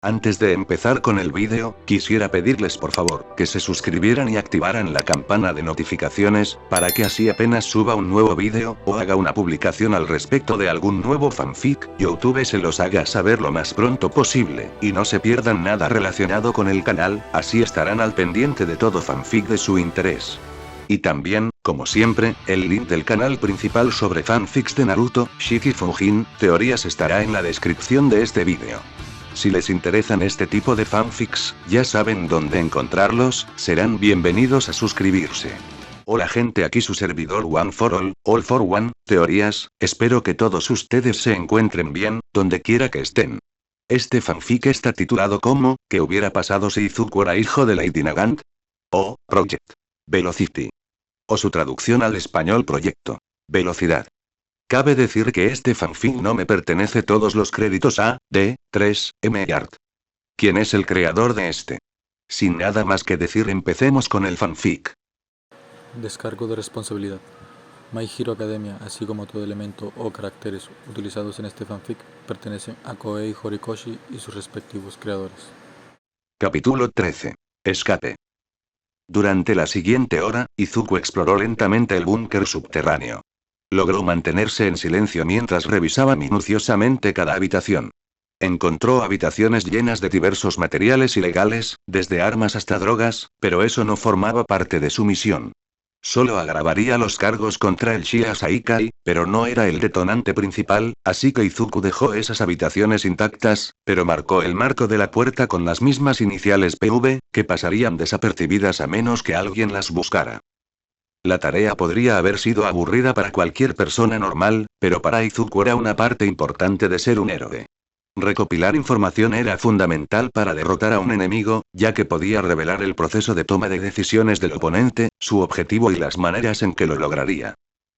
Antes de empezar con el vídeo, quisiera pedirles por favor, que se suscribieran y activaran la campana de notificaciones, para que así apenas suba un nuevo vídeo, o haga una publicación al respecto de algún nuevo fanfic, YouTube se los haga saber lo más pronto posible, y no se pierdan nada relacionado con el canal, así estarán al pendiente de todo fanfic de su interés. Y también, como siempre, el link del canal principal sobre fanfics de Naruto, Shiki Fujin, teorías estará en la descripción de este vídeo. Si les interesan este tipo de fanfics, ya saben dónde encontrarlos, serán bienvenidos a suscribirse. Hola gente, aquí su servidor One for All for One, teorías, espero que todos ustedes se encuentren bien, donde quiera que estén. Este fanfic está titulado como, ¿qué hubiera pasado si Izuku era hijo de Lady Nagant? O, Project Velocity. O su traducción al español Proyecto Velocidad. Cabe decir que este fanfic no me pertenece todos los créditos a, D, 3, M Art. ¿Quién es el creador de este? Sin nada más que decir, empecemos con el fanfic. Descargo de responsabilidad. My Hero Academia, así como todo elemento o caracteres utilizados en este fanfic, pertenecen a Koei Horikoshi y sus respectivos creadores. Capítulo 13. Escape. Durante la siguiente hora, Izuku exploró lentamente el búnker subterráneo. Logró mantenerse en silencio mientras revisaba minuciosamente cada habitación. Encontró habitaciones llenas de diversos materiales ilegales, desde armas hasta drogas, pero eso no formaba parte de su misión. Solo agravaría los cargos contra el Shia Saikai, pero no era el detonante principal, así que Izuku dejó esas habitaciones intactas, pero marcó el marco de la puerta con las mismas iniciales PV, que pasarían desapercibidas a menos que alguien las buscara. La tarea podría haber sido aburrida para cualquier persona normal, pero para Izuku era una parte importante de ser un héroe. Recopilar información era fundamental para derrotar a un enemigo, ya que podía revelar el proceso de toma de decisiones del oponente, su objetivo y las maneras en que lo lograría.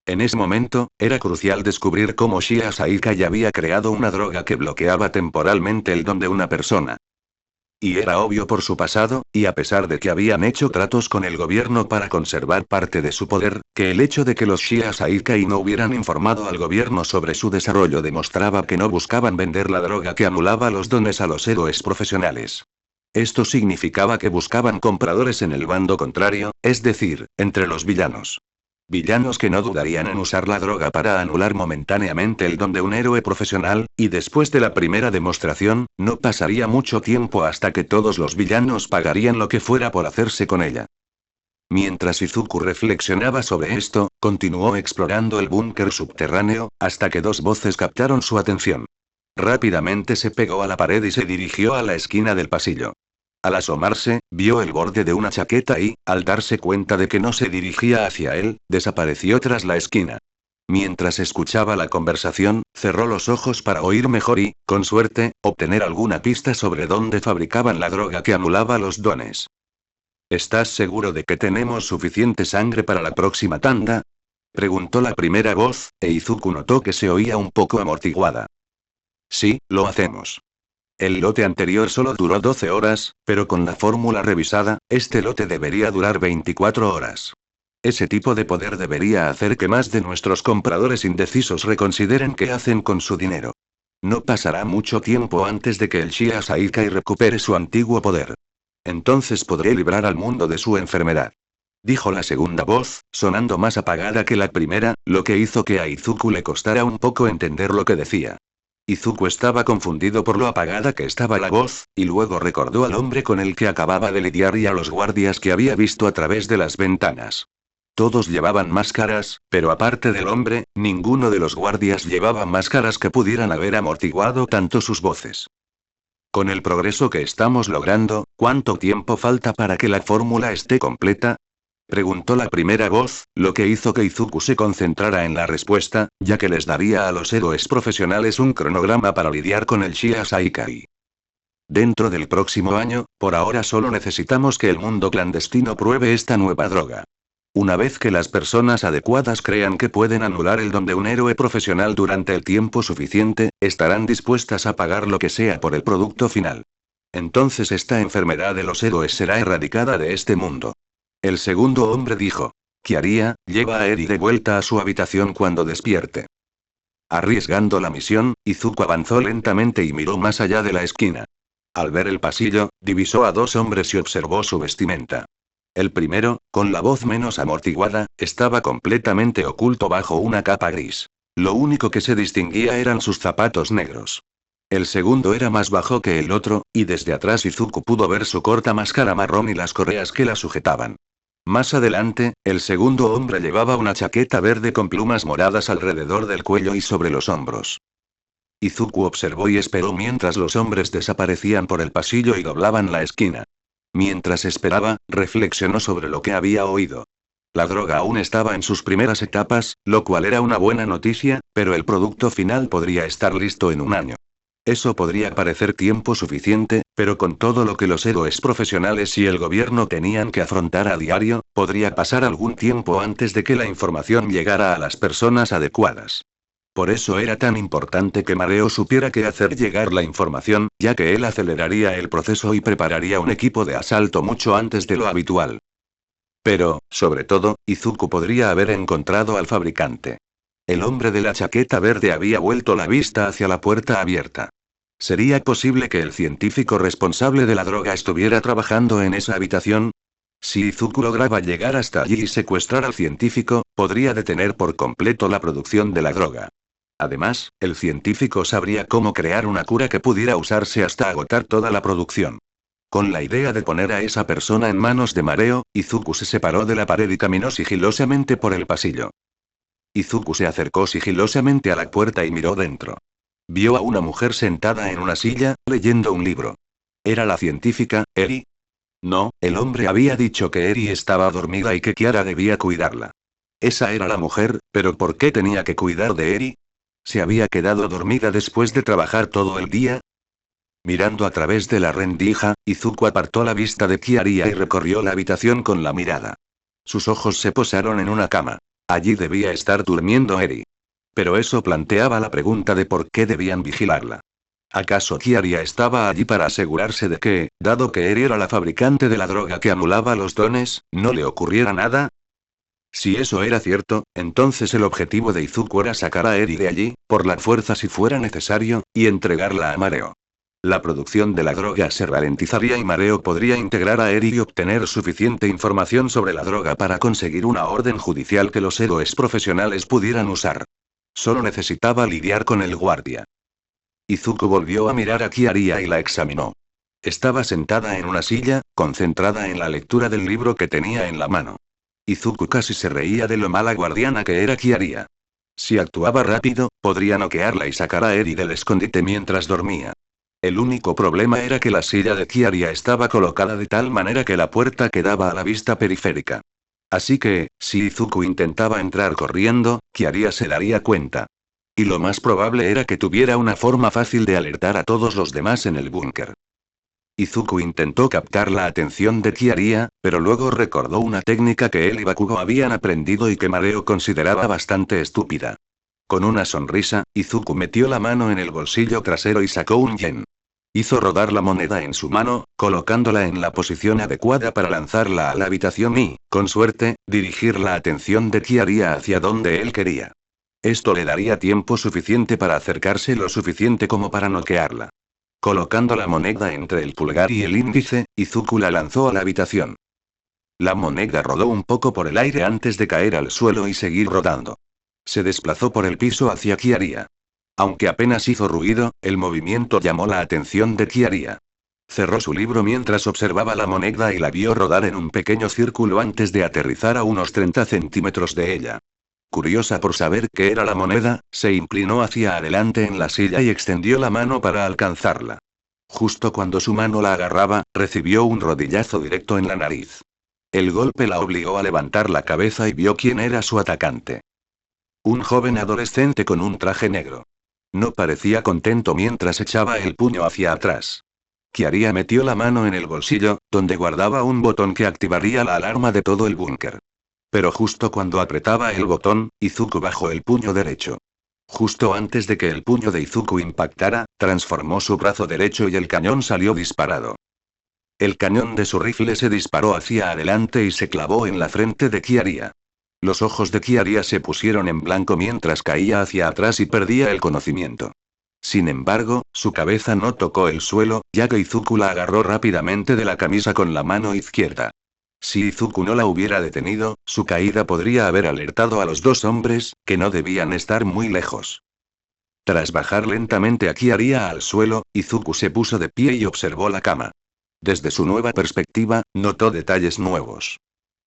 En ese momento, era crucial descubrir cómo Shia Saikai había creado una droga que bloqueaba temporalmente el don de una persona. Y era obvio por su pasado, y a pesar de que habían hecho tratos con el gobierno para conservar parte de su poder, que el hecho de que los Shia Saikai no hubieran informado al gobierno sobre su desarrollo demostraba que no buscaban vender la droga que anulaba los dones a los héroes profesionales. Esto significaba que buscaban compradores en el bando contrario, es decir, entre los villanos. Villanos que no dudarían en usar la droga para anular momentáneamente el don de un héroe profesional, y después de la primera demostración, no pasaría mucho tiempo hasta que todos los villanos pagarían lo que fuera por hacerse con ella. Mientras Izuku reflexionaba sobre esto, continuó explorando el búnker subterráneo, hasta que dos voces captaron su atención. Rápidamente se pegó a la pared y se dirigió a la esquina del pasillo. Al asomarse, vio el borde de una chaqueta y, al darse cuenta de que no se dirigía hacia él, desapareció tras la esquina. Mientras escuchaba la conversación, cerró los ojos para oír mejor y, con suerte, obtener alguna pista sobre dónde fabricaban la droga que anulaba los dones. ¿Estás seguro de que tenemos suficiente sangre para la próxima tanda? Preguntó la primera voz, e Izuku notó que se oía un poco amortiguada. Sí, lo hacemos. El lote anterior solo duró 12 horas, pero con la fórmula revisada, este lote debería durar 24 horas. Ese tipo de poder debería hacer que más de nuestros compradores indecisos reconsideren qué hacen con su dinero. No pasará mucho tiempo antes de que el Shia Saikai recupere su antiguo poder. Entonces podré librar al mundo de su enfermedad. Dijo la segunda voz, sonando más apagada que la primera, lo que hizo que a Izuku le costara un poco entender lo que decía. Izuku estaba confundido por lo apagada que estaba la voz, y luego recordó al hombre con el que acababa de lidiar y a los guardias que había visto a través de las ventanas. Todos llevaban máscaras, pero aparte del hombre, ninguno de los guardias llevaba máscaras que pudieran haber amortiguado tanto sus voces. Con el progreso que estamos logrando, ¿cuánto tiempo falta para que la fórmula esté completa? Preguntó la primera voz, lo que hizo que Izuku se concentrara en la respuesta, ya que les daría a los héroes profesionales un cronograma para lidiar con el Shia Saikai. Dentro del próximo año, por ahora solo necesitamos que el mundo clandestino pruebe esta nueva droga. Una vez que las personas adecuadas crean que pueden anular el don de un héroe profesional durante el tiempo suficiente, estarán dispuestas a pagar lo que sea por el producto final. Entonces esta enfermedad de los héroes será erradicada de este mundo. El segundo hombre dijo. Kiaria, lleva a Eri de vuelta a su habitación cuando despierte. Arriesgando la misión, Izuku avanzó lentamente y miró más allá de la esquina. Al ver el pasillo, divisó a dos hombres y observó su vestimenta. El primero, con la voz menos amortiguada, estaba completamente oculto bajo una capa gris. Lo único que se distinguía eran sus zapatos negros. El segundo era más bajo que el otro, y desde atrás Izuku pudo ver su corta máscara marrón y las correas que la sujetaban. Más adelante, el segundo hombre llevaba una chaqueta verde con plumas moradas alrededor del cuello y sobre los hombros. Izuku observó y esperó mientras los hombres desaparecían por el pasillo y doblaban la esquina. Mientras esperaba, reflexionó sobre lo que había oído. La droga aún estaba en sus primeras etapas, lo cual era una buena noticia, pero el producto final podría estar listo en un año. Eso podría parecer tiempo suficiente, pero con todo lo que los héroes profesionales y el gobierno tenían que afrontar a diario, podría pasar algún tiempo antes de que la información llegara a las personas adecuadas. Por eso era tan importante que Mareo supiera qué hacer llegar la información, ya que él aceleraría el proceso y prepararía un equipo de asalto mucho antes de lo habitual. Pero, sobre todo, Izuku podría haber encontrado al fabricante. El hombre de la chaqueta verde había vuelto la vista hacia la puerta abierta. ¿Sería posible que el científico responsable de la droga estuviera trabajando en esa habitación? Si Izuku lograba llegar hasta allí y secuestrar al científico, podría detener por completo la producción de la droga. Además, el científico sabría cómo crear una cura que pudiera usarse hasta agotar toda la producción. Con la idea de poner a esa persona en manos de Mareo, Izuku se separó de la pared y caminó sigilosamente por el pasillo. Izuku se acercó sigilosamente a la puerta y miró dentro. Vio a una mujer sentada en una silla, leyendo un libro. ¿Era la científica, Eri? No, el hombre había dicho que Eri estaba dormida y que Kiara debía cuidarla. Esa era la mujer, pero ¿por qué tenía que cuidar de Eri? ¿Se había quedado dormida después de trabajar todo el día? Mirando a través de la rendija, Izuku apartó la vista de Kiaria y recorrió la habitación con la mirada. Sus ojos se posaron en una cama. Allí debía estar durmiendo Eri. Pero eso planteaba la pregunta de por qué debían vigilarla. ¿Acaso Kiaria estaba allí para asegurarse de que, dado que Eri era la fabricante de la droga que anulaba los dones, no le ocurriera nada? Si eso era cierto, entonces el objetivo de Izuku era sacar a Eri de allí, por la fuerza si fuera necesario, y entregarla a Mareo. La producción de la droga se ralentizaría y Mareo podría integrar a Eri y obtener suficiente información sobre la droga para conseguir una orden judicial que los héroes profesionales pudieran usar. Solo necesitaba lidiar con el guardia. Izuku volvió a mirar a Kiaria y la examinó. Estaba sentada en una silla, concentrada en la lectura del libro que tenía en la mano. Izuku casi se reía de lo mala guardiana que era Kiaria. Si actuaba rápido, podría noquearla y sacar a Eri del escondite mientras dormía. El único problema era que la silla de Kiaria estaba colocada de tal manera que la puerta quedaba a la vista periférica. Así que, si Izuku intentaba entrar corriendo, Kiaria se daría cuenta. Y lo más probable era que tuviera una forma fácil de alertar a todos los demás en el búnker. Izuku intentó captar la atención de Kiaria, pero luego recordó una técnica que él y Bakugo habían aprendido y que Mareo consideraba bastante estúpida. Con una sonrisa, Izuku metió la mano en el bolsillo trasero y sacó un yen. Hizo rodar la moneda en su mano, colocándola en la posición adecuada para lanzarla a la habitación y, con suerte, dirigir la atención de Kiaria hacia donde él quería. Esto le daría tiempo suficiente para acercarse lo suficiente como para noquearla. Colocando la moneda entre el pulgar y el índice, Izuku la lanzó a la habitación. La moneda rodó un poco por el aire antes de caer al suelo y seguir rodando. Se desplazó por el piso hacia Kiaria. Aunque apenas hizo ruido, el movimiento llamó la atención de Kiaria. Cerró su libro mientras observaba la moneda y la vio rodar en un pequeño círculo antes de aterrizar a unos 30 centímetros de ella. Curiosa por saber qué era la moneda, se inclinó hacia adelante en la silla y extendió la mano para alcanzarla. Justo cuando su mano la agarraba, recibió un rodillazo directo en la nariz. El golpe la obligó a levantar la cabeza y vio quién era su atacante. Un joven adolescente con un traje negro. No parecía contento mientras echaba el puño hacia atrás. Kiaria metió la mano en el bolsillo, donde guardaba un botón que activaría la alarma de todo el búnker. Pero justo cuando apretaba el botón, Izuku bajó el puño derecho. Justo antes de que el puño de Izuku impactara, transformó su brazo derecho y el cañón salió disparado. El cañón de su rifle se disparó hacia adelante y se clavó en la frente de Kiaria. Los ojos de Kiaria se pusieron en blanco mientras caía hacia atrás y perdía el conocimiento. Sin embargo, su cabeza no tocó el suelo, ya que Izuku la agarró rápidamente de la camisa con la mano izquierda. Si Izuku no la hubiera detenido, su caída podría haber alertado a los dos hombres, que no debían estar muy lejos. Tras bajar lentamente a Kiaria al suelo, Izuku se puso de pie y observó la cama. Desde su nueva perspectiva, notó detalles nuevos.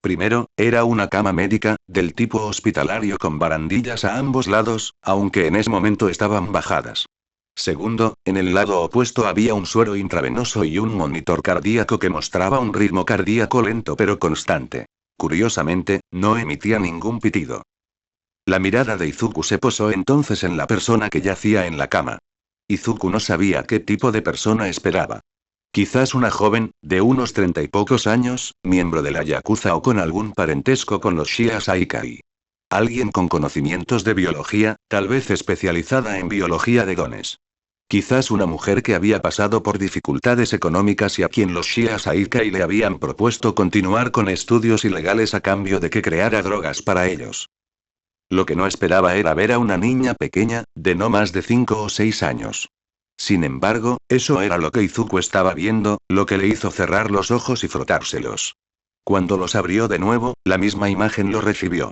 Primero, era una cama médica, del tipo hospitalario con barandillas a ambos lados, aunque en ese momento estaban bajadas. Segundo, en el lado opuesto había un suero intravenoso y un monitor cardíaco que mostraba un ritmo cardíaco lento pero constante. Curiosamente, no emitía ningún pitido. La mirada de Izuku se posó entonces en la persona que yacía en la cama. Izuku no sabía qué tipo de persona esperaba. Quizás una joven, de unos 30 y pocos años, miembro de la Yakuza o con algún parentesco con los Shia Saikai. Alguien con conocimientos de biología, tal vez especializada en biología de dones. Quizás una mujer que había pasado por dificultades económicas y a quien los Shia Saikai le habían propuesto continuar con estudios ilegales a cambio de que creara drogas para ellos. Lo que no esperaba era ver a una niña pequeña, de no más de 5 o 6 años. Sin embargo, eso era lo que Izuku estaba viendo, lo que le hizo cerrar los ojos y frotárselos. Cuando los abrió de nuevo, la misma imagen lo recibió.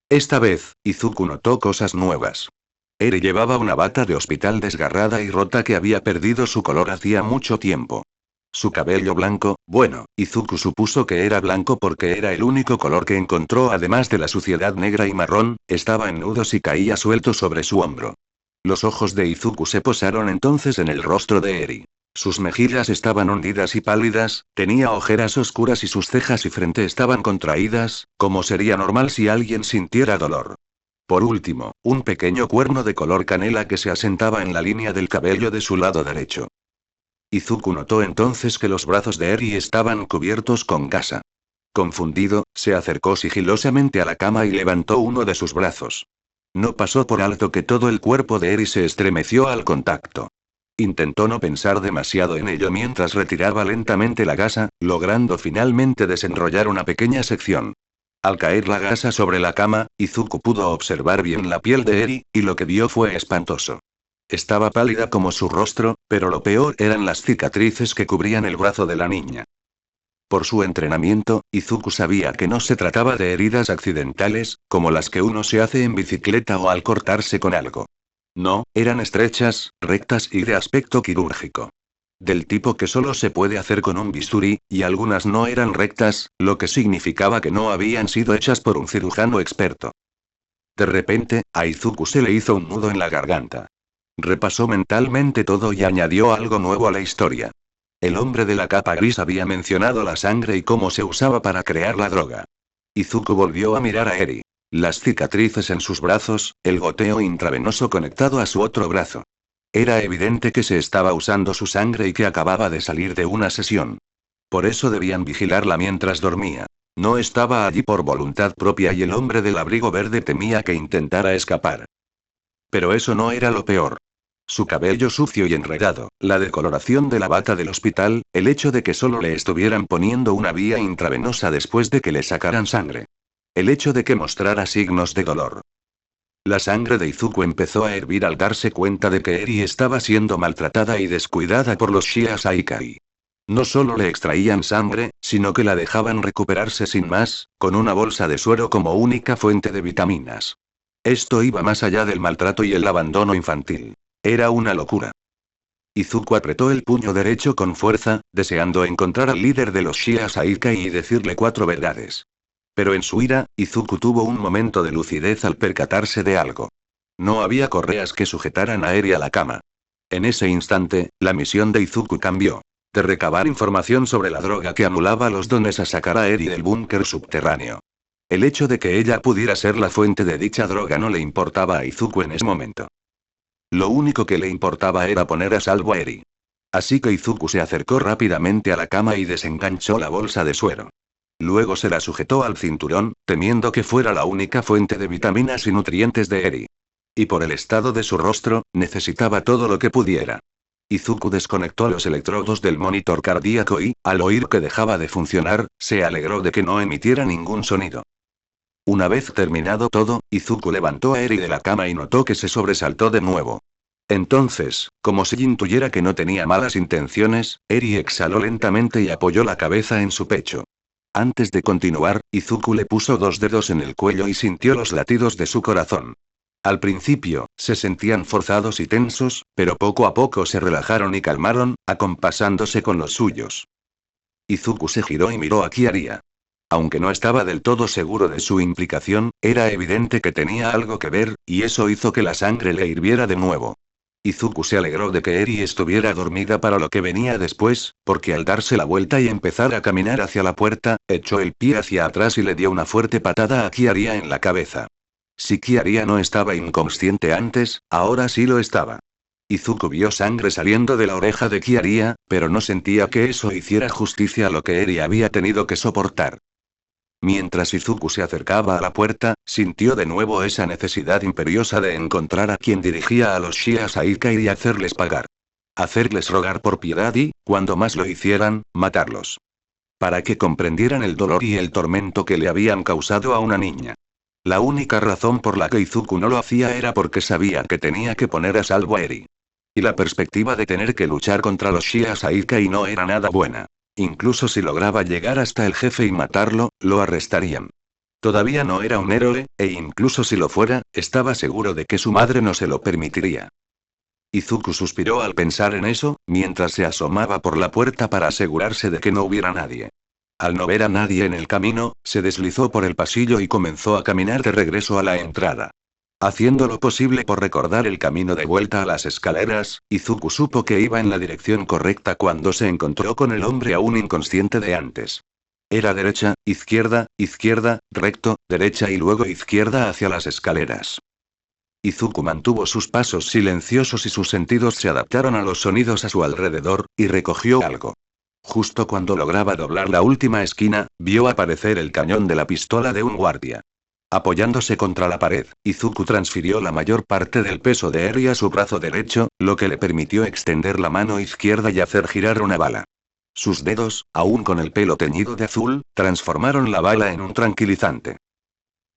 Esta vez, Izuku notó cosas nuevas. Eri llevaba una bata de hospital desgarrada y rota que había perdido su color hacía mucho tiempo. Su cabello blanco, bueno, Izuku supuso que era blanco porque era el único color que encontró además de la suciedad negra y marrón, estaba en nudos y caía suelto sobre su hombro. Los ojos de Izuku se posaron entonces en el rostro de Eri. Sus mejillas estaban hundidas y pálidas, tenía ojeras oscuras y sus cejas y frente estaban contraídas, como sería normal si alguien sintiera dolor. Por último, un pequeño cuerno de color canela que se asentaba en la línea del cabello de su lado derecho. Izuku notó entonces que los brazos de Eri estaban cubiertos con gasa. Confundido, se acercó sigilosamente a la cama y levantó uno de sus brazos. No pasó por alto que todo el cuerpo de Eri se estremeció al contacto. Intentó no pensar demasiado en ello mientras retiraba lentamente la gasa, logrando finalmente desenrollar una pequeña sección. Al caer la gasa sobre la cama, Izuku pudo observar bien la piel de Eri, y lo que vio fue espantoso. Estaba pálida como su rostro, pero lo peor eran las cicatrices que cubrían el brazo de la niña. Por su entrenamiento, Izuku sabía que no se trataba de heridas accidentales, como las que uno se hace en bicicleta o al cortarse con algo. No, eran estrechas, rectas y de aspecto quirúrgico. Del tipo que solo se puede hacer con un bisturí, y algunas no eran rectas, lo que significaba que no habían sido hechas por un cirujano experto. De repente, a Izuku se le hizo un nudo en la garganta. Repasó mentalmente todo y añadió algo nuevo a la historia. El hombre de la capa gris había mencionado la sangre y cómo se usaba para crear la droga. Izuku volvió a mirar a Eri. Las cicatrices en sus brazos, el goteo intravenoso conectado a su otro brazo. Era evidente que se estaba usando su sangre y que acababa de salir de una sesión. Por eso debían vigilarla mientras dormía. No estaba allí por voluntad propia y el hombre del abrigo verde temía que intentara escapar. Pero eso no era lo peor. Su cabello sucio y enredado, la decoloración de la bata del hospital, el hecho de que solo le estuvieran poniendo una vía intravenosa después de que le sacaran sangre. El hecho de que mostrara signos de dolor. La sangre de Izuku empezó a hervir al darse cuenta de que Eri estaba siendo maltratada y descuidada por los Shia Saikai. No solo le extraían sangre, sino que la dejaban recuperarse sin más, con una bolsa de suero como única fuente de vitaminas. Esto iba más allá del maltrato y el abandono infantil. Era una locura. Izuku apretó el puño derecho con fuerza, deseando encontrar al líder de los Shia Saikai y decirle 4 verdades. Pero en su ira, Izuku tuvo un momento de lucidez al percatarse de algo. No había correas que sujetaran a Eri a la cama. En ese instante, la misión de Izuku cambió. De recabar información sobre la droga que amulaba los dones a sacar a Eri del búnker subterráneo. El hecho de que ella pudiera ser la fuente de dicha droga no le importaba a Izuku en ese momento. Lo único que le importaba era poner a salvo a Eri. Así que Izuku se acercó rápidamente a la cama y desenganchó la bolsa de suero. Luego se la sujetó al cinturón, temiendo que fuera la única fuente de vitaminas y nutrientes de Eri. Y por el estado de su rostro, necesitaba todo lo que pudiera. Izuku desconectó los electrodos del monitor cardíaco y, al oír que dejaba de funcionar, se alegró de que no emitiera ningún sonido. Una vez terminado todo, Izuku levantó a Eri de la cama y notó que se sobresaltó de nuevo. Entonces, Como si intuyera que no tenía malas intenciones, Eri exhaló lentamente y apoyó la cabeza en su pecho. Antes de continuar, Izuku le puso 2 dedos en el cuello y sintió los latidos de su corazón. Al principio, se sentían forzados y tensos, pero poco a poco se relajaron y calmaron, acompasándose con los suyos. Izuku se giró y miró a Kiaria. Aunque no estaba del todo seguro de su implicación, era evidente que tenía algo que ver, y eso hizo que la sangre le hirviera de nuevo. Izuku se alegró de que Eri estuviera dormida para lo que venía después, porque al darse la vuelta y empezar a caminar hacia la puerta, echó el pie hacia atrás y le dio una fuerte patada a Kiaria en la cabeza. Si Kiaria no estaba inconsciente antes, ahora sí lo estaba. Izuku vio sangre saliendo de la oreja de Kiaria, pero no sentía que eso hiciera justicia a lo que Eri había tenido que soportar. Mientras Izuku se acercaba a la puerta, sintió de nuevo esa necesidad imperiosa de encontrar a quien dirigía a los Shia Saika y hacerles pagar. Hacerles rogar por piedad y, cuando más lo hicieran, matarlos. Para que comprendieran el dolor y el tormento que le habían causado a una niña. La única razón por la que Izuku no lo hacía era porque sabía que tenía que poner a salvo a Eri. Y la perspectiva de tener que luchar contra los Shia Saika y no era nada buena. Incluso si lograba llegar hasta el jefe y matarlo, lo arrestarían. Todavía no era un héroe, e incluso si lo fuera, estaba seguro de que su madre no se lo permitiría. Izuku suspiró al pensar en eso, mientras se asomaba por la puerta para asegurarse de que no hubiera nadie. Al no ver a nadie en el camino, se deslizó por el pasillo y comenzó a caminar de regreso a la entrada. Haciendo lo posible por recordar el camino de vuelta a las escaleras, Izuku supo que iba en la dirección correcta cuando se encontró con el hombre aún inconsciente de antes. Era derecha, izquierda, recto, derecha y luego izquierda hacia las escaleras. Izuku mantuvo sus pasos silenciosos y sus sentidos se adaptaron a los sonidos a su alrededor, y recogió algo. Justo cuando lograba doblar la última esquina, vio aparecer el cañón de la pistola de un guardia. Apoyándose contra la pared, Izuku transfirió la mayor parte del peso de Eri a su brazo derecho, lo que le permitió extender la mano izquierda y hacer girar una bala. Sus dedos, aún con el pelo teñido de azul, transformaron la bala en un tranquilizante.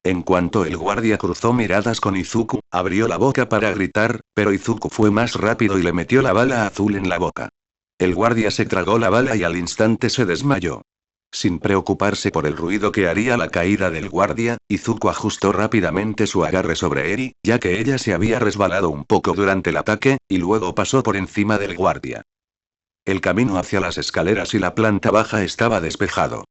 En cuanto el guardia cruzó miradas con Izuku, abrió la boca para gritar, pero Izuku fue más rápido y le metió la bala azul en la boca. El guardia se tragó la bala y al instante se desmayó. Sin preocuparse por el ruido que haría la caída del guardia, Izuku ajustó rápidamente su agarre sobre Eri, ya que ella se había resbalado un poco durante el ataque, y luego pasó por encima del guardia. El camino hacia las escaleras y la planta baja estaba despejado.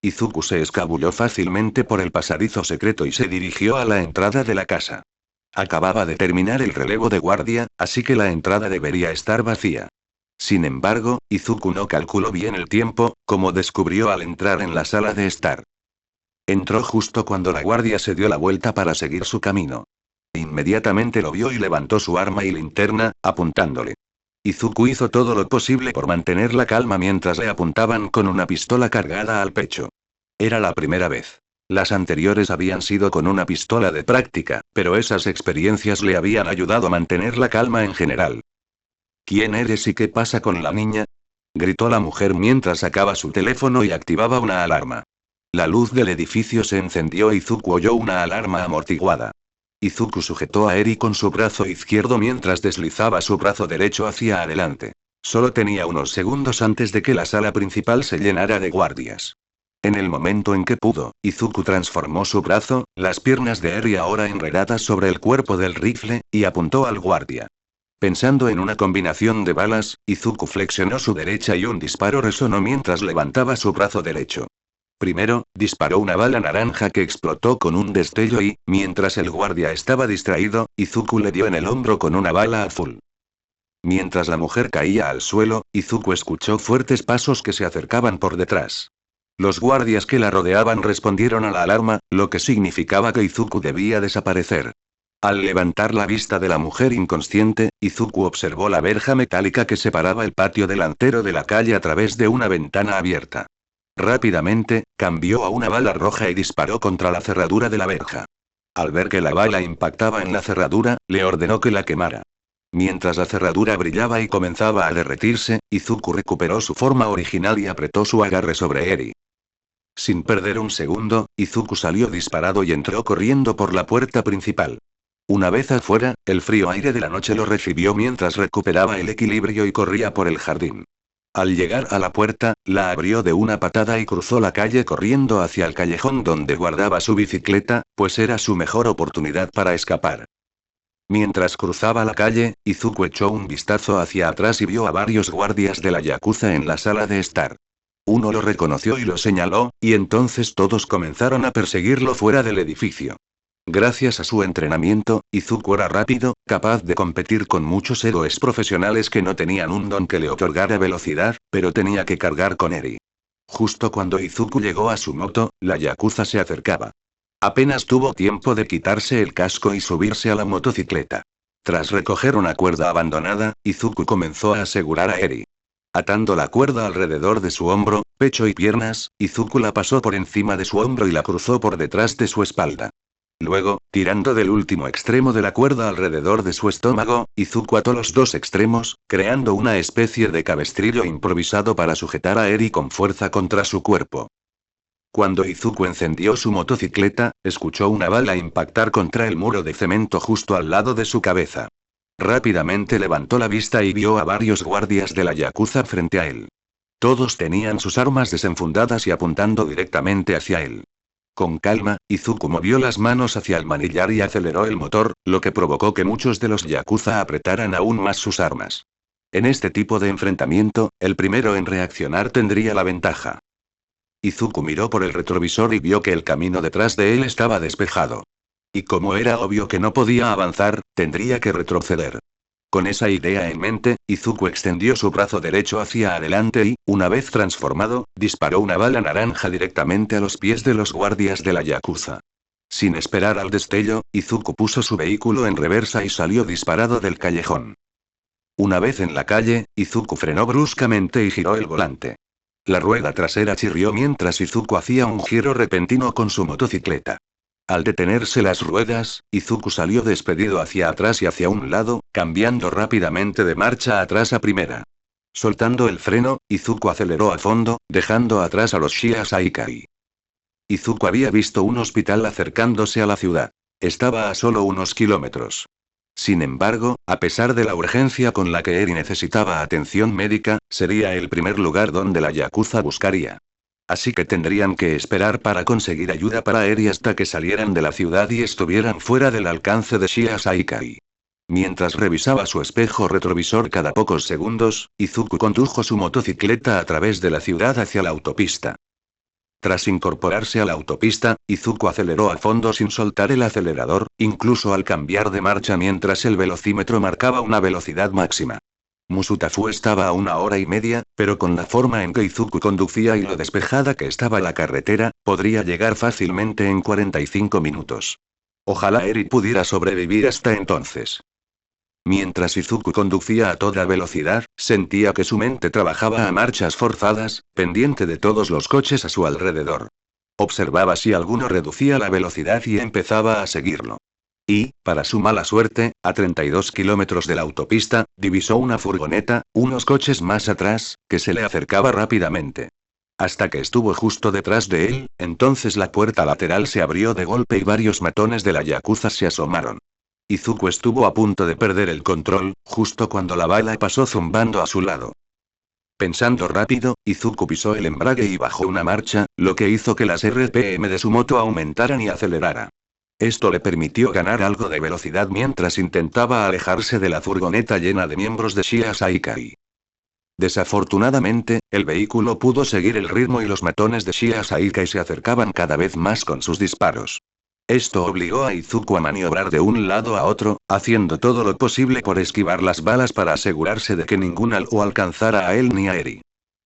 Izuku se escabulló fácilmente por el pasadizo secreto y se dirigió a la entrada de la casa. Acababa de terminar el relevo de guardia, así que la entrada debería estar vacía. Sin embargo, Izuku no calculó bien el tiempo, como descubrió al entrar en la sala de estar. Entró justo cuando la guardia se dio la vuelta para seguir su camino. Inmediatamente lo vio y levantó su arma y linterna, apuntándole. Izuku hizo todo lo posible por mantener la calma mientras le apuntaban con una pistola cargada al pecho. Era la primera vez. Las anteriores habían sido con una pistola de práctica, pero esas experiencias le habían ayudado a mantener la calma en general. ¿Quién eres y qué pasa con la niña?, gritó la mujer mientras sacaba su teléfono y activaba una alarma. La luz del edificio se encendió y Izuku oyó una alarma amortiguada. Izuku sujetó a Eri con su brazo izquierdo mientras deslizaba su brazo derecho hacia adelante. Solo tenía unos segundos antes de que la sala principal se llenara de guardias. En el momento en que pudo, Izuku transformó su brazo, las piernas de Eri ahora enredadas sobre el cuerpo del rifle, y apuntó al guardia. Pensando en una combinación de balas, Izuku flexionó su derecha y un disparo resonó mientras levantaba su brazo derecho. Primero, disparó una bala naranja que explotó con un destello y, mientras el guardia estaba distraído, Izuku le dio en el hombro con una bala azul. Mientras la mujer caía al suelo, Izuku escuchó fuertes pasos que se acercaban por detrás. Los guardias que la rodeaban respondieron a la alarma, lo que significaba que Izuku debía desaparecer. Al levantar la vista de la mujer inconsciente, Izuku observó la verja metálica que separaba el patio delantero de la calle a través de una ventana abierta. Rápidamente, cambió a una bala roja y disparó contra la cerradura de la verja. Al ver que la bala impactaba en la cerradura, le ordenó que la quemara. Mientras la cerradura brillaba y comenzaba a derretirse, Izuku recuperó su forma original y apretó su agarre sobre Eri. Sin perder un segundo, Izuku salió disparado y entró corriendo por la puerta principal. Una vez afuera, el frío aire de la noche lo recibió mientras recuperaba el equilibrio y corría por el jardín. Al llegar a la puerta, la abrió de una patada y cruzó la calle corriendo hacia el callejón donde guardaba su bicicleta, pues era su mejor oportunidad para escapar. Mientras cruzaba la calle, Izuku echó un vistazo hacia atrás y vio a varios guardias de la Yakuza en la sala de estar. Uno lo reconoció y lo señaló, y entonces todos comenzaron a perseguirlo fuera del edificio. Gracias a su entrenamiento, Izuku era rápido, capaz de competir con muchos héroes profesionales que no tenían un don que le otorgara velocidad, pero tenía que cargar con Eri. Justo cuando Izuku llegó a su moto, la Yakuza se acercaba. Apenas tuvo tiempo de quitarse el casco y subirse a la motocicleta. Tras recoger una cuerda abandonada, Izuku comenzó a asegurar a Eri. Atando la cuerda alrededor de su hombro, pecho y piernas, Izuku la pasó por encima de su hombro y la cruzó por detrás de su espalda. Luego, tirando del último extremo de la cuerda alrededor de su estómago, Izuku ató los dos extremos, creando una especie de cabestrillo improvisado para sujetar a Eri con fuerza contra su cuerpo. Cuando Izuku encendió su motocicleta, escuchó una bala impactar contra el muro de cemento justo al lado de su cabeza. Rápidamente levantó la vista y vio a varios guardias de la Yakuza frente a él. Todos tenían sus armas desenfundadas y apuntando directamente hacia él. Con calma, Izuku movió las manos hacia el manillar y aceleró el motor, lo que provocó que muchos de los Yakuza apretaran aún más sus armas. En este tipo de enfrentamiento, el primero en reaccionar tendría la ventaja. Izuku miró por el retrovisor y vio que el camino detrás de él estaba despejado. Y como era obvio que no podía avanzar, tendría que retroceder. Con esa idea en mente, Izuku extendió su brazo derecho hacia adelante y, una vez transformado, disparó una bala naranja directamente a los pies de los guardias de la Yakuza. Sin esperar al destello, Izuku puso su vehículo en reversa y salió disparado del callejón. Una vez en la calle, Izuku frenó bruscamente y giró el volante. La rueda trasera chirrió mientras Izuku hacía un giro repentino con su motocicleta. Al detenerse las ruedas, Izuku salió despedido hacia atrás y hacia un lado, cambiando rápidamente de marcha atrás a primera. Soltando el freno, Izuku aceleró a fondo, dejando atrás a los Shia Saikai. Izuku había visto un hospital acercándose a la ciudad. Estaba a solo unos kilómetros. Sin embargo, a pesar de la urgencia con la que Eri necesitaba atención médica, sería el primer lugar donde la Yakuza buscaría. Así que tendrían que esperar para conseguir ayuda para Eri hasta que salieran de la ciudad y estuvieran fuera del alcance de Shia Saikai. Mientras revisaba su espejo retrovisor cada pocos segundos, Izuku condujo su motocicleta a través de la ciudad hacia la autopista. Tras incorporarse a la autopista, Izuku aceleró a fondo sin soltar el acelerador, incluso al cambiar de marcha mientras el velocímetro marcaba una velocidad máxima. Musutafu estaba a 1 hora y media, pero con la forma en que Izuku conducía y lo despejada que estaba la carretera, podría llegar fácilmente en 45 minutos. Ojalá Eri pudiera sobrevivir hasta entonces. Mientras Izuku conducía a toda velocidad, sentía que su mente trabajaba a marchas forzadas, pendiente de todos los coches a su alrededor. Observaba si alguno reducía la velocidad y empezaba a seguirlo. Y, para su mala suerte, a 32 kilómetros de la autopista, divisó una furgoneta, unos coches más atrás, que se le acercaba rápidamente. Hasta que estuvo justo detrás de él, entonces la puerta lateral se abrió de golpe y varios matones de la Yakuza se asomaron. Izuku estuvo a punto de perder el control, justo cuando la bala pasó zumbando a su lado. Pensando rápido, Izuku pisó el embrague y bajó una marcha, lo que hizo que las RPM de su moto aumentaran y acelerara. Esto le permitió ganar algo de velocidad mientras intentaba alejarse de la furgoneta llena de miembros de Shia Saikai. Desafortunadamente, el vehículo pudo seguir el ritmo y los matones de Shia Saikai se acercaban cada vez más con sus disparos. Esto obligó a Izuku a maniobrar de un lado a otro, haciendo todo lo posible por esquivar las balas para asegurarse de que ninguna lo alcanzara a él ni a Eri.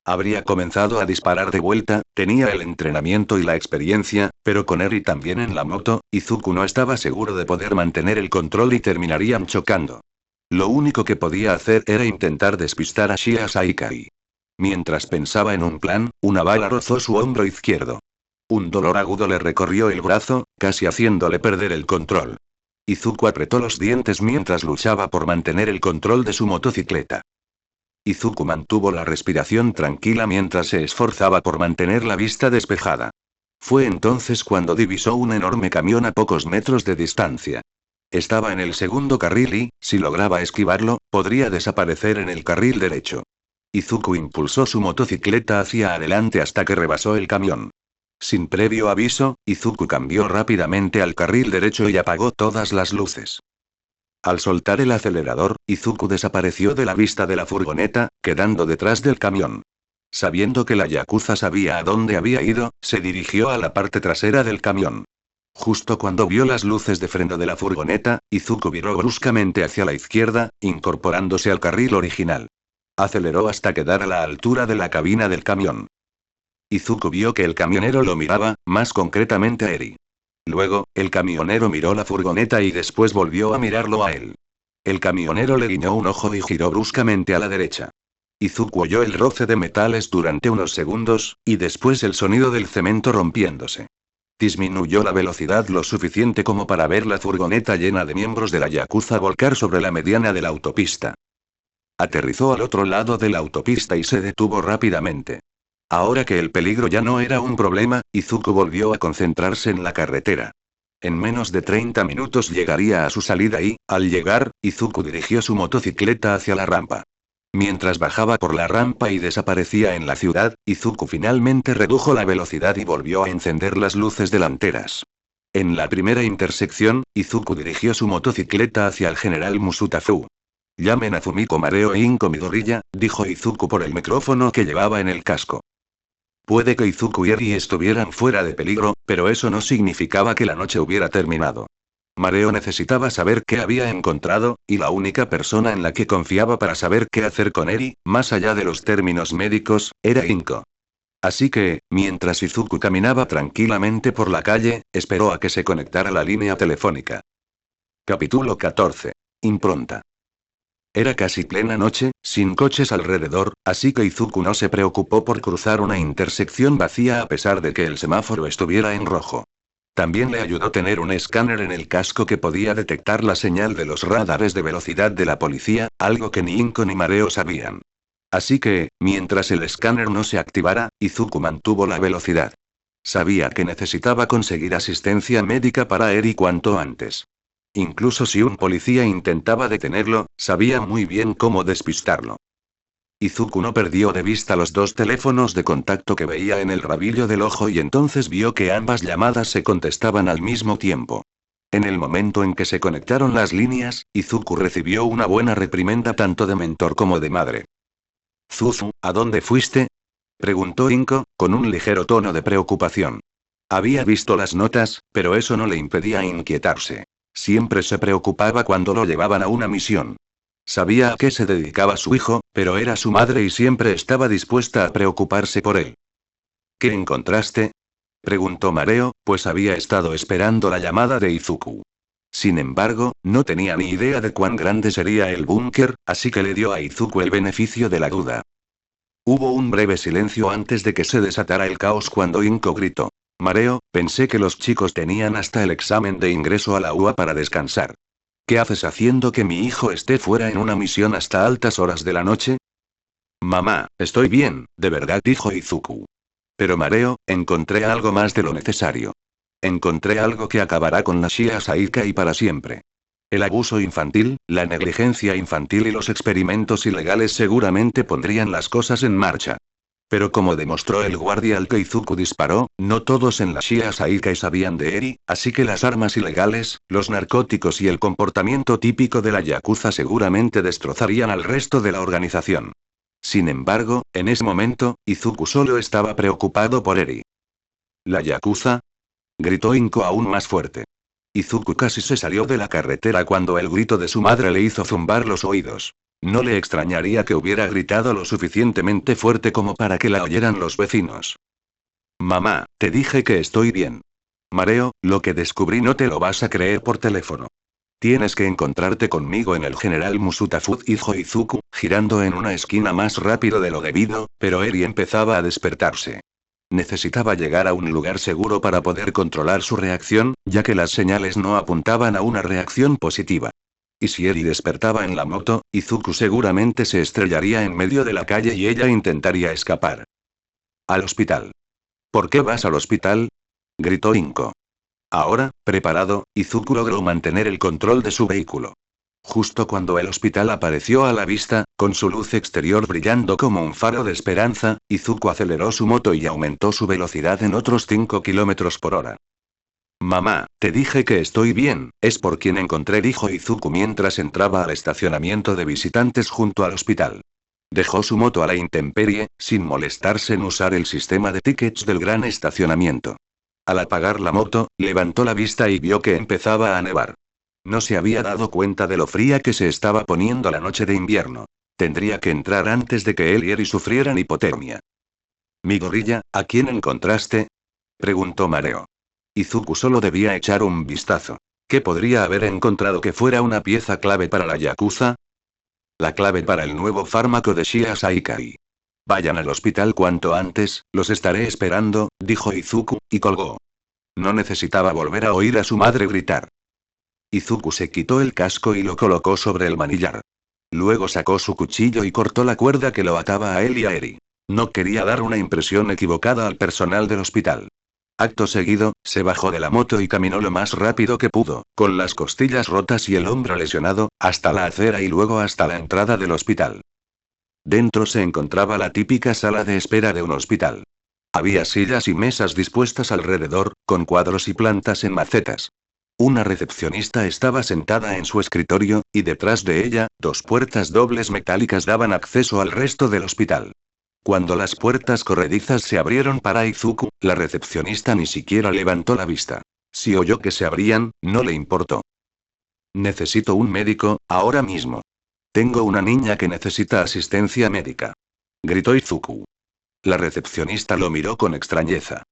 Habría comenzado a disparar de vuelta, tenía el entrenamiento y la experiencia, pero con Eri también en la moto, Izuku no estaba seguro de poder mantener el control y terminarían chocando. Lo único que podía hacer era intentar despistar a Shia Saikai. Mientras pensaba en un plan, una bala rozó su hombro izquierdo. Un dolor agudo le recorrió el brazo, casi haciéndole perder el control. Izuku apretó los dientes mientras luchaba por mantener el control de su motocicleta. Izuku mantuvo la respiración tranquila mientras se esforzaba por mantener la vista despejada. Fue entonces cuando divisó un enorme camión a pocos metros de distancia. Estaba en el segundo carril y, si lograba esquivarlo, podría desaparecer en el carril derecho. Izuku impulsó su motocicleta hacia adelante hasta que rebasó el camión. Sin previo aviso, Izuku cambió rápidamente al carril derecho y apagó todas las luces. Al soltar el acelerador, Izuku desapareció de la vista de la furgoneta, quedando detrás del camión. Sabiendo que la yakuza sabía a dónde había ido, se dirigió a la parte trasera del camión. Justo cuando vio las luces de freno de la furgoneta, Izuku viró bruscamente hacia la izquierda, incorporándose al carril original. Aceleró hasta quedar a la altura de la cabina del camión. Izuku vio que el camionero lo miraba, más concretamente a Eri. Luego, el camionero miró la furgoneta y después volvió a mirarlo a él. El camionero le guiñó un ojo y giró bruscamente a la derecha. Izuku oyó el roce de metales durante unos segundos, y después el sonido del cemento rompiéndose. Disminuyó la velocidad lo suficiente como para ver la furgoneta llena de miembros de la yakuza volcar sobre la mediana de la autopista. Aterrizó al otro lado de la autopista y se detuvo rápidamente. Ahora que el peligro ya no era un problema, Izuku volvió a concentrarse en la carretera. En menos de 30 minutos llegaría a su salida y, al llegar, Izuku dirigió su motocicleta hacia la rampa. Mientras bajaba por la rampa y desaparecía en la ciudad, Izuku finalmente redujo la velocidad y volvió a encender las luces delanteras. En la primera intersección, Izuku dirigió su motocicleta hacia el general Musutafu. «Llamen a Fumiko Mareo e Inko Midoriya», dijo Izuku por el micrófono que llevaba en el casco. Puede que Izuku y Eri estuvieran fuera de peligro, pero eso no significaba que la noche hubiera terminado. Mareo necesitaba saber qué había encontrado, y la única persona en la que confiaba para saber qué hacer con Eri, más allá de los términos médicos, era Inko. Así que, mientras Izuku caminaba tranquilamente por la calle, esperó a que se conectara la línea telefónica. Capítulo 14. Impronta. Era casi plena noche, sin coches alrededor, así que Izuku no se preocupó por cruzar una intersección vacía a pesar de que el semáforo estuviera en rojo. También le ayudó tener un escáner en el casco que podía detectar la señal de los radares de velocidad de la policía, algo que ni Inko ni Mareo sabían. Así que, mientras el escáner no se activara, Izuku mantuvo la velocidad. Sabía que necesitaba conseguir asistencia médica para Eri cuanto antes. Incluso si un policía intentaba detenerlo, sabía muy bien cómo despistarlo. Izuku no perdió de vista los dos teléfonos de contacto que veía en el rabillo del ojo y entonces vio que ambas llamadas se contestaban al mismo tiempo. En el momento en que se conectaron las líneas, Izuku recibió una buena reprimenda tanto de mentor como de madre. «Zuzu, ¿a dónde fuiste?», preguntó Inko, con un ligero tono de preocupación. Había visto las notas, pero eso no le impedía inquietarse. Siempre se preocupaba cuando lo llevaban a una misión. Sabía a qué se dedicaba su hijo, pero era su madre y siempre estaba dispuesta a preocuparse por él. «¿Qué encontraste?», preguntó Mareo, pues había estado esperando la llamada de Izuku. Sin embargo, no tenía ni idea de cuán grande sería el búnker, así que le dio a Izuku el beneficio de la duda. Hubo un breve silencio antes de que se desatara el caos cuando Inko gritó. «Mareo, pensé que los chicos tenían hasta el examen de ingreso a la UA para descansar. ¿Qué haces haciendo que mi hijo esté fuera en una misión hasta altas horas de la noche?» «Mamá, estoy bien, de verdad», dijo Izuku. «Pero Mareo, encontré algo más de lo necesario. Encontré algo que acabará con la Shia Saika y para siempre. El abuso infantil, la negligencia infantil y los experimentos ilegales seguramente pondrían las cosas en marcha. Pero como demostró el guardia al que Izuku disparó, no todos en la Shia Saikai sabían de Eri, así que las armas ilegales, los narcóticos y el comportamiento típico de la yakuza seguramente destrozarían al resto de la organización. Sin embargo, en ese momento, Izuku solo estaba preocupado por Eri. «¿La yakuza?», gritó Inko aún más fuerte. Izuku casi se salió de la carretera cuando el grito de su madre le hizo zumbar los oídos. No le extrañaría que hubiera gritado lo suficientemente fuerte como para que la oyeran los vecinos. «Mamá, te dije que estoy bien. Mareo, lo que descubrí no te lo vas a creer por teléfono. Tienes que encontrarte conmigo en el General Musutafu», dijo Izuku, girando en una esquina más rápido de lo debido, pero Eri empezaba a despertarse. Necesitaba llegar a un lugar seguro para poder controlar su reacción, ya que las señales no apuntaban a una reacción positiva. Y si Eri despertaba en la moto, Izuku seguramente se estrellaría en medio de la calle y ella intentaría escapar. «Al hospital». «¿Por qué vas al hospital?», gritó Inko. Ahora, preparado, Izuku logró mantener el control de su vehículo. Justo cuando el hospital apareció a la vista, con su luz exterior brillando como un faro de esperanza, Izuku aceleró su moto y aumentó su velocidad en otros 5 kilómetros por hora. Mamá, te dije que estoy bien, es por quien encontré, dijo Izuku mientras entraba al estacionamiento de visitantes junto al hospital. Dejó su moto a la intemperie, sin molestarse en usar el sistema de tickets del gran estacionamiento. Al apagar la moto, levantó la vista y vio que empezaba a nevar. No se había dado cuenta de lo fría que se estaba poniendo la noche de invierno. Tendría que entrar antes de que él y Eri sufrieran hipotermia. «Mi gorrilla, ¿a quién encontraste?», preguntó Mareo. Izuku solo debía echar un vistazo. ¿Qué podría haber encontrado que fuera una pieza clave para la Yakuza? La clave para el nuevo fármaco de Shia Saikai. Vayan al hospital cuanto antes, los estaré esperando, dijo Izuku, y colgó. No necesitaba volver a oír a su madre gritar. Izuku se quitó el casco y lo colocó sobre el manillar. Luego sacó su cuchillo y cortó la cuerda que lo ataba a él y a Eri. No quería dar una impresión equivocada al personal del hospital. Acto seguido, se bajó de la moto y caminó lo más rápido que pudo, con las costillas rotas y el hombro lesionado, hasta la acera y luego hasta la entrada del hospital. Dentro se encontraba la típica sala de espera de un hospital. Había sillas y mesas dispuestas alrededor, con cuadros y plantas en macetas. Una recepcionista estaba sentada en su escritorio, y detrás de ella, 2 puertas dobles metálicas daban acceso al resto del hospital. Cuando las puertas corredizas se abrieron para Izuku, la recepcionista ni siquiera levantó la vista. Si oyó que se abrían, no le importó. Necesito un médico, ahora mismo. Tengo una niña que necesita asistencia médica. Gritó Izuku. La recepcionista lo miró con extrañeza.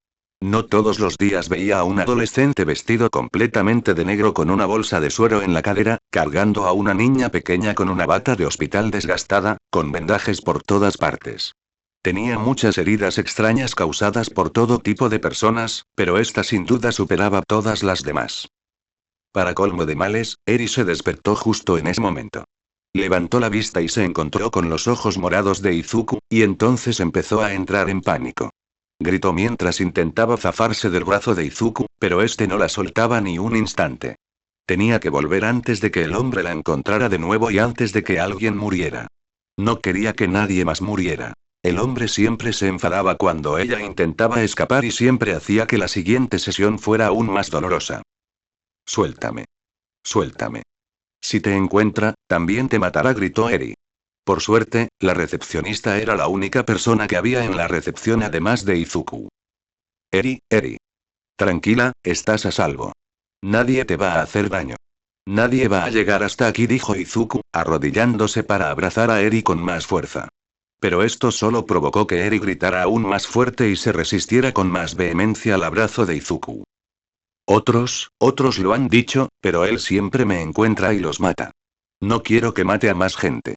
No todos los días veía a un adolescente vestido completamente de negro con una bolsa de suero en la cadera, cargando a una niña pequeña con una bata de hospital desgastada, con vendajes por todas partes. Tenía muchas heridas extrañas causadas por todo tipo de personas, pero esta sin duda superaba todas las demás. Para colmo de males, Eri se despertó justo en ese momento. Levantó la vista y se encontró con los ojos morados de Izuku, y entonces empezó a entrar en pánico. Gritó mientras intentaba zafarse del brazo de Izuku, pero este no la soltaba ni un instante. Tenía que volver antes de que el hombre la encontrara de nuevo y antes de que alguien muriera. No quería que nadie más muriera. El hombre siempre se enfadaba cuando ella intentaba escapar y siempre hacía que la siguiente sesión fuera aún más dolorosa. Suéltame. Suéltame. Si te encuentra, también te matará, gritó Eri. Por suerte, la recepcionista era la única persona que había en la recepción además de Izuku. Eri. Tranquila, estás a salvo. Nadie te va a hacer daño. Nadie va a llegar hasta aquí, dijo Izuku, arrodillándose para abrazar a Eri con más fuerza. Pero esto solo provocó que Eri gritara aún más fuerte y se resistiera con más vehemencia al abrazo de Izuku. Otros lo han dicho, pero él siempre me encuentra y los mata. No quiero que mate a más gente.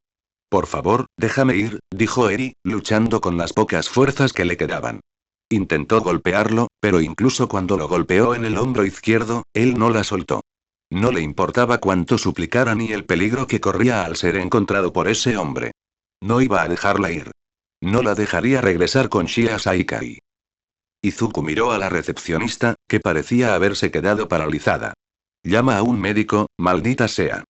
Por favor, déjame ir, dijo Eri, luchando con las pocas fuerzas que le quedaban. Intentó golpearlo, pero incluso cuando lo golpeó en el hombro izquierdo, él no la soltó. No le importaba cuánto suplicara ni el peligro que corría al ser encontrado por ese hombre. No iba a dejarla ir. No la dejaría regresar con Shia Saikai. Izuku miró a la recepcionista, que parecía haberse quedado paralizada. Llama a un médico, maldita sea.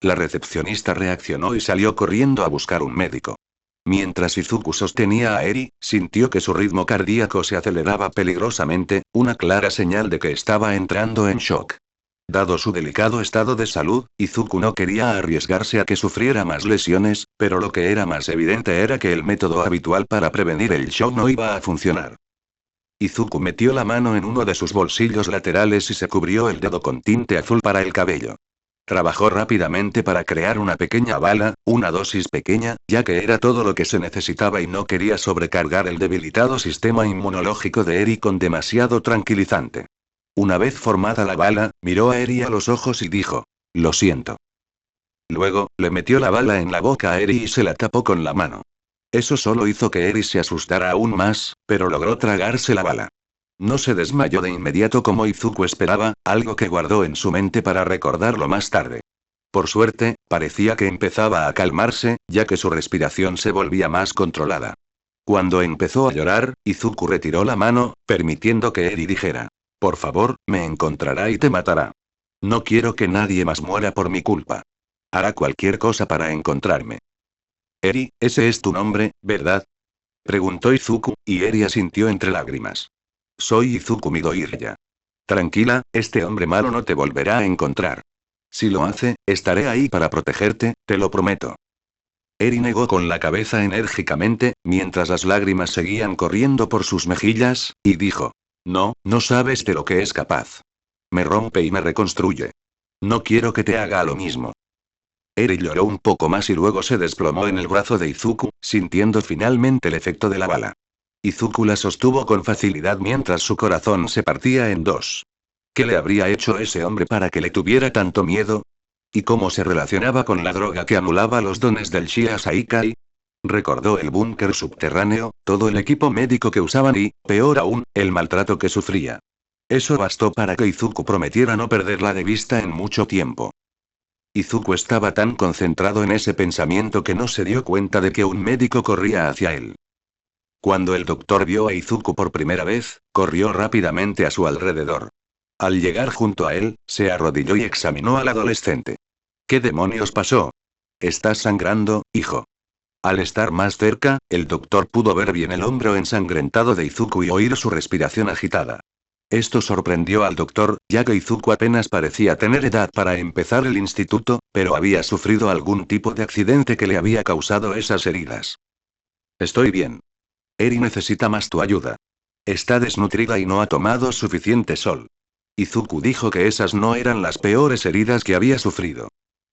La recepcionista reaccionó y salió corriendo a buscar un médico. Mientras Izuku sostenía a Eri, sintió que su ritmo cardíaco se aceleraba peligrosamente, una clara señal de que estaba entrando en shock. Dado su delicado estado de salud, Izuku no quería arriesgarse a que sufriera más lesiones, pero lo que era más evidente era que el método habitual para prevenir el shock no iba a funcionar. Izuku metió la mano en uno de sus bolsillos laterales y se cubrió el dedo con tinte azul para el cabello. Trabajó rápidamente para crear una pequeña bala, una dosis pequeña, ya que era todo lo que se necesitaba y no quería sobrecargar el debilitado sistema inmunológico de Eri con demasiado tranquilizante. Una vez formada la bala, miró a Eri a los ojos y dijo: «Lo siento». Luego, le metió la bala en la boca a Eri y se la tapó con la mano. Eso solo hizo que Eri se asustara aún más, pero logró tragarse la bala. No se desmayó de inmediato como Izuku esperaba, algo que guardó en su mente para recordarlo más tarde. Por suerte, parecía que empezaba a calmarse, ya que su respiración se volvía más controlada. Cuando empezó a llorar, Izuku retiró la mano, permitiendo que Eri dijera: Por favor, me encontrará y te matará. No quiero que nadie más muera por mi culpa. Hará cualquier cosa para encontrarme. Eri, ese es tu nombre, ¿verdad? Preguntó Izuku, y Eri asintió entre lágrimas. Soy Izuku Midoriya. Tranquila, este hombre malo no te volverá a encontrar. Si lo hace, estaré ahí para protegerte, te lo prometo. Eri negó con la cabeza enérgicamente, mientras las lágrimas seguían corriendo por sus mejillas, y dijo: No, no sabes de lo que es capaz. Me rompe y me reconstruye. No quiero que te haga lo mismo. Eri lloró un poco más y luego se desplomó en el brazo de Izuku, sintiendo finalmente el efecto de la bala. Izuku la sostuvo con facilidad mientras su corazón se partía en dos. ¿Qué le habría hecho ese hombre para que le tuviera tanto miedo? ¿Y cómo se relacionaba con la droga que anulaba los dones del Shia Saikai? Recordó el búnker subterráneo, todo el equipo médico que usaban y, peor aún, el maltrato que sufría. Eso bastó para que Izuku prometiera no perderla de vista en mucho tiempo. Izuku estaba tan concentrado en ese pensamiento que no se dio cuenta de que un médico corría hacia él. Cuando el doctor vio a Izuku por primera vez, corrió rápidamente a su alrededor. Al llegar junto a él, se arrodilló y examinó al adolescente. ¿Qué demonios pasó? Estás sangrando, hijo. Al estar más cerca, el doctor pudo ver bien el hombro ensangrentado de Izuku y oír su respiración agitada. Esto sorprendió al doctor, ya que Izuku apenas parecía tener edad para empezar el instituto, pero había sufrido algún tipo de accidente que le había causado esas heridas. Estoy bien. Eri necesita más tu ayuda. Está desnutrida y no ha tomado suficiente sol. Izuku dijo que esas no eran las peores heridas que había sufrido.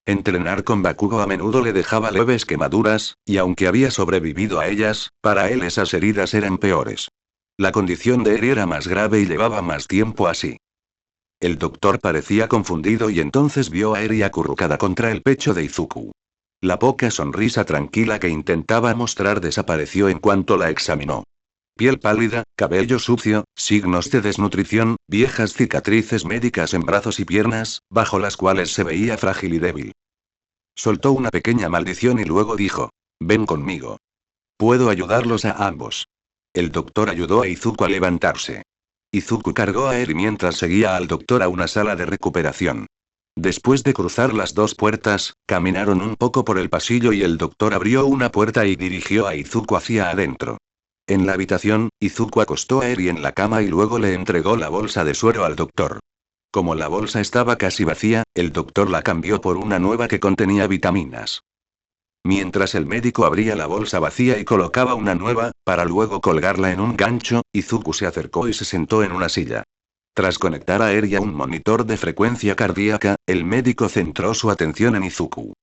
Entrenar con Bakugo a menudo le dejaba leves quemaduras, y aunque había sobrevivido a ellas, para él esas heridas eran peores. La condición de Eri era más grave y llevaba más tiempo así. El doctor parecía confundido y entonces vio a Eri acurrucada contra el pecho de Izuku. La poca sonrisa tranquila que intentaba mostrar desapareció en cuanto la examinó. Piel pálida, cabello sucio, signos de desnutrición, viejas cicatrices médicas en brazos y piernas, bajo las cuales se veía frágil y débil. Soltó una pequeña maldición y luego dijo: Ven conmigo. Puedo ayudarlos a ambos. El doctor ayudó a Izuku a levantarse. Izuku cargó a Eri mientras seguía al doctor a una sala de recuperación. Después de cruzar las dos puertas, caminaron un poco por el pasillo y el doctor abrió una puerta y dirigió a Izuku hacia adentro. En la habitación, Izuku acostó a Eri en la cama y luego le entregó la bolsa de suero al doctor. Como la bolsa estaba casi vacía, el doctor la cambió por una nueva que contenía vitaminas. Mientras el médico abría la bolsa vacía y colocaba una nueva, para luego colgarla en un gancho, Izuku se acercó y se sentó en una silla. Tras conectar a Eri a un monitor de frecuencia cardíaca, el médico centró su atención en Izuku.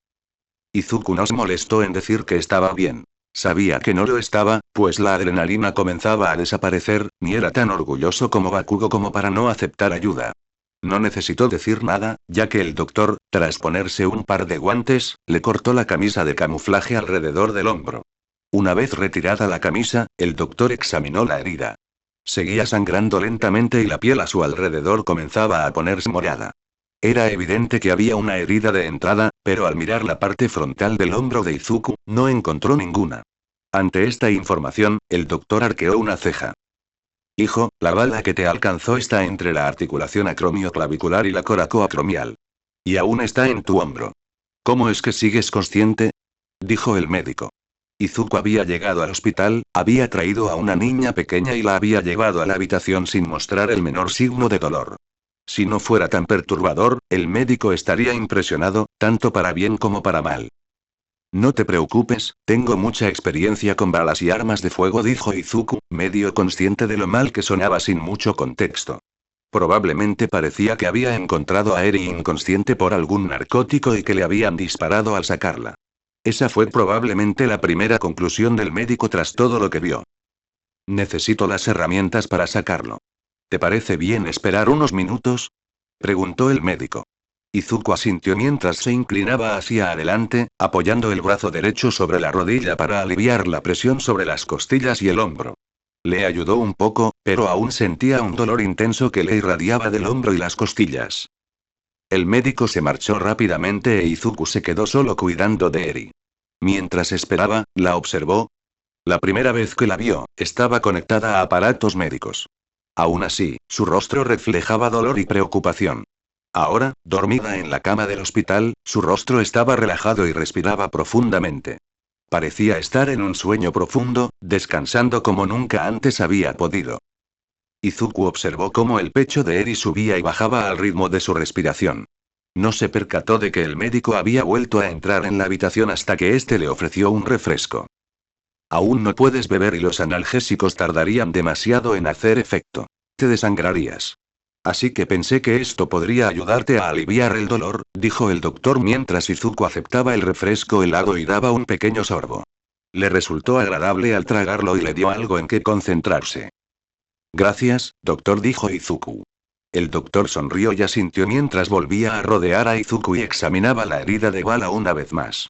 Izuku no se molestó en decir que estaba bien. Sabía que no lo estaba, pues la adrenalina comenzaba a desaparecer, ni era tan orgulloso como Bakugo como para no aceptar ayuda. No necesitó decir nada, ya que el doctor, tras ponerse un par de guantes, le cortó la camisa de camuflaje alrededor del hombro. Una vez retirada la camisa, el doctor examinó la herida. Seguía sangrando lentamente y la piel a su alrededor comenzaba a ponerse morada. Era evidente que había una herida de entrada, pero al mirar la parte frontal del hombro de Izuku, no encontró ninguna. Ante esta información, el doctor arqueó una ceja. Hijo, la bala que te alcanzó está entre la articulación acromioclavicular y la coracoacromial. Y aún está en tu hombro. ¿Cómo es que sigues consciente? Dijo el médico. Izuku había llegado al hospital, había traído a una niña pequeña y la había llevado a la habitación sin mostrar el menor signo de dolor. Si no fuera tan perturbador, el médico estaría impresionado, tanto para bien como para mal. No te preocupes, tengo mucha experiencia con balas y armas de fuego, dijo Izuku, medio consciente de lo mal que sonaba sin mucho contexto. Probablemente parecía que había encontrado a Eri inconsciente por algún narcótico y que le habían disparado al sacarla. Esa fue probablemente la primera conclusión del médico tras todo lo que vio. Necesito las herramientas para sacarlo. ¿Te parece bien esperar unos minutos? Preguntó el médico. Izuku asintió mientras se inclinaba hacia adelante, apoyando el brazo derecho sobre la rodilla para aliviar la presión sobre las costillas y el hombro. Le ayudó un poco, pero aún sentía un dolor intenso que le irradiaba del hombro y las costillas. El médico se marchó rápidamente e Izuku se quedó solo cuidando de Eri. Mientras esperaba, la observó. La primera vez que la vio, estaba conectada a aparatos médicos. Aún así, su rostro reflejaba dolor y preocupación. Ahora, dormida en la cama del hospital, su rostro estaba relajado y respiraba profundamente. Parecía estar en un sueño profundo, descansando como nunca antes había podido. Izuku observó cómo el pecho de Eri subía y bajaba al ritmo de su respiración. No se percató de que el médico había vuelto a entrar en la habitación hasta que éste le ofreció un refresco. Aún no puedes beber y los analgésicos tardarían demasiado en hacer efecto. Te desangrarías. Así que pensé que esto podría ayudarte a aliviar el dolor, dijo el doctor mientras Izuku aceptaba el refresco helado y daba un pequeño sorbo. Le resultó agradable al tragarlo y le dio algo en que concentrarse. Gracias, doctor, dijo Izuku. El doctor sonrió y asintió mientras volvía a rodear a Izuku y examinaba la herida de bala una vez más.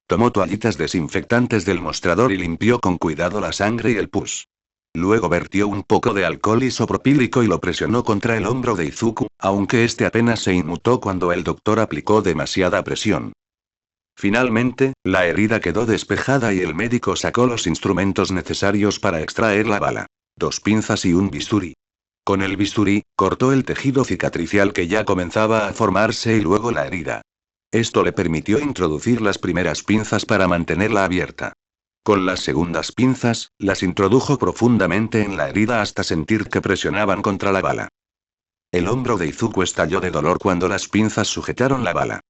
Tomó toallitas desinfectantes del mostrador y limpió con cuidado la sangre y el pus. Luego vertió un poco de alcohol isopropílico y lo presionó contra el hombro de Izuku, aunque este apenas se inmutó cuando el doctor aplicó demasiada presión. Finalmente, la herida quedó despejada y el médico sacó los instrumentos necesarios para extraer la bala. 2 pinzas y un bisturí. Con el bisturí, cortó el tejido cicatricial que ya comenzaba a formarse y luego la herida. Esto le permitió introducir las primeras pinzas para mantenerla abierta. Con las segundas pinzas, las introdujo profundamente en la herida hasta sentir que presionaban contra la bala. El hombro de Izuku estalló de dolor cuando las pinzas sujetaron la bala.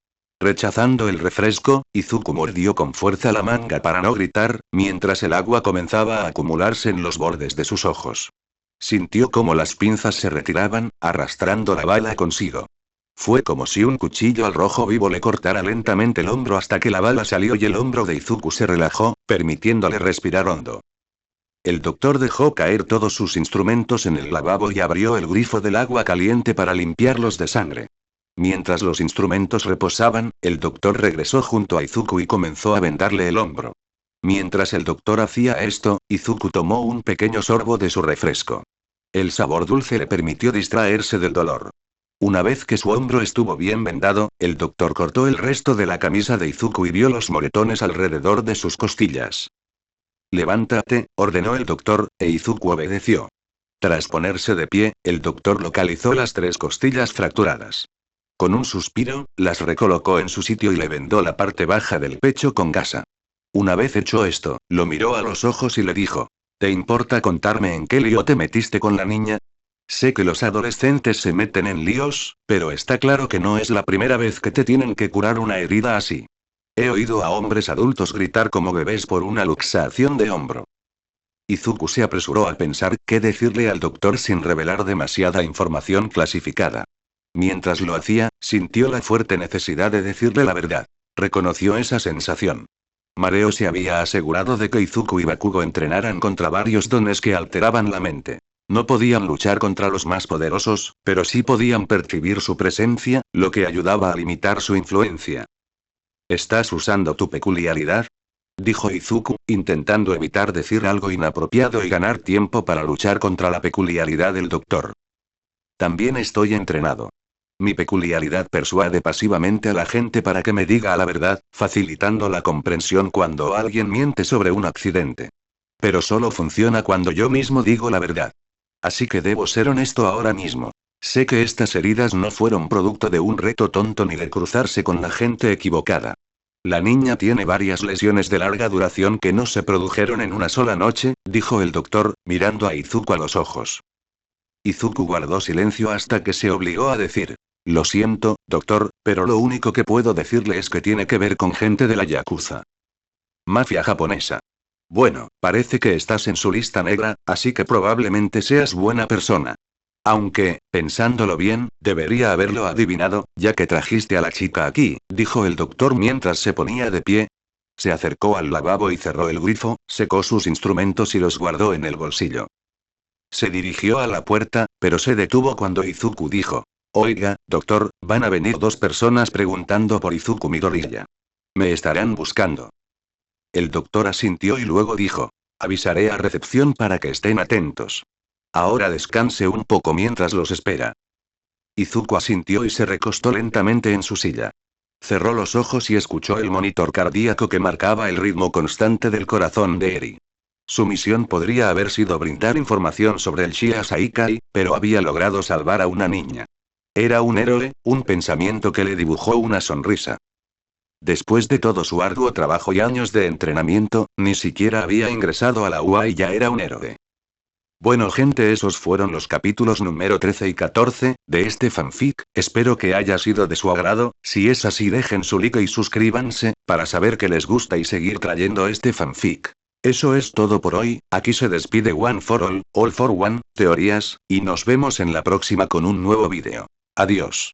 Rechazando el refresco, Izuku mordió con fuerza la manga para no gritar, mientras el agua comenzaba a acumularse en los bordes de sus ojos. Sintió cómo las pinzas se retiraban, arrastrando la bala consigo. Fue como si un cuchillo al rojo vivo le cortara lentamente el hombro hasta que la bala salió y el hombro de Izuku se relajó, permitiéndole respirar hondo. El doctor dejó caer todos sus instrumentos en el lavabo y abrió el grifo del agua caliente para limpiarlos de sangre. Mientras los instrumentos reposaban, el doctor regresó junto a Izuku y comenzó a vendarle el hombro. Mientras el doctor hacía esto, Izuku tomó un pequeño sorbo de su refresco. El sabor dulce le permitió distraerse del dolor. Una vez que su hombro estuvo bien vendado, el doctor cortó el resto de la camisa de Izuku y vio los moretones alrededor de sus costillas. Levántate, ordenó el doctor, e Izuku obedeció. Tras ponerse de pie, el doctor localizó las 3 costillas fracturadas. Con un suspiro, las recolocó en su sitio y le vendó la parte baja del pecho con gasa. Una vez hecho esto, lo miró a los ojos y le dijo: ¿Te importa contarme en qué lío te metiste con la niña? Sé que los adolescentes se meten en líos, pero está claro que no es la primera vez que te tienen que curar una herida así. He oído a hombres adultos gritar como bebés por una luxación de hombro. Izuku se apresuró a pensar qué decirle al doctor sin revelar demasiada información clasificada. Mientras lo hacía, sintió la fuerte necesidad de decirle la verdad. Reconoció esa sensación. Mareo se había asegurado de que Izuku y Bakugo entrenaran contra varios dones que alteraban la mente. No podían luchar contra los más poderosos, pero sí podían percibir su presencia, lo que ayudaba a limitar su influencia. ¿Estás usando tu peculiaridad?, dijo Izuku, intentando evitar decir algo inapropiado y ganar tiempo para luchar contra la peculiaridad del doctor. También estoy entrenado. Mi peculiaridad persuade pasivamente a la gente para que me diga la verdad, facilitando la comprensión cuando alguien miente sobre un accidente. Pero solo funciona cuando yo mismo digo la verdad. Así que debo ser honesto ahora mismo. Sé que estas heridas no fueron producto de un reto tonto ni de cruzarse con la gente equivocada. La niña tiene varias lesiones de larga duración que no se produjeron en una sola noche, dijo el doctor, mirando a Izuku a los ojos. Izuku guardó silencio hasta que se obligó a decir: Lo siento, doctor, pero lo único que puedo decirle es que tiene que ver con gente de la Yakuza. Mafia japonesa. Bueno, parece que estás en su lista negra, así que probablemente seas buena persona. Aunque, pensándolo bien, debería haberlo adivinado, ya que trajiste a la chica aquí, dijo el doctor mientras se ponía de pie. Se acercó al lavabo y cerró el grifo, secó sus instrumentos y los guardó en el bolsillo. Se dirigió a la puerta, pero se detuvo cuando Izuku dijo: Oiga, doctor, van a venir 2 personas preguntando por Izuku Midoriya. Me estarán buscando. El doctor asintió y luego dijo: Avisaré a recepción para que estén atentos. Ahora descanse un poco mientras los espera. Izuku asintió y se recostó lentamente en su silla. Cerró los ojos y escuchó el monitor cardíaco que marcaba el ritmo constante del corazón de Eri. Su misión podría haber sido brindar información sobre el Shia Saikai, pero había logrado salvar a una niña. Era un héroe, un pensamiento que le dibujó una sonrisa. Después de todo su arduo trabajo y años de entrenamiento, ni siquiera había ingresado a la UA y ya era un héroe. Bueno gente, esos fueron los capítulos número 13 y 14, de este fanfic, espero que haya sido de su agrado, si es así dejen su like y suscríbanse, para saber que les gusta y seguir trayendo este fanfic. Eso es todo por hoy, aquí se despide One for All for One, teorías, y nos vemos en la próxima con un nuevo vídeo. Adiós.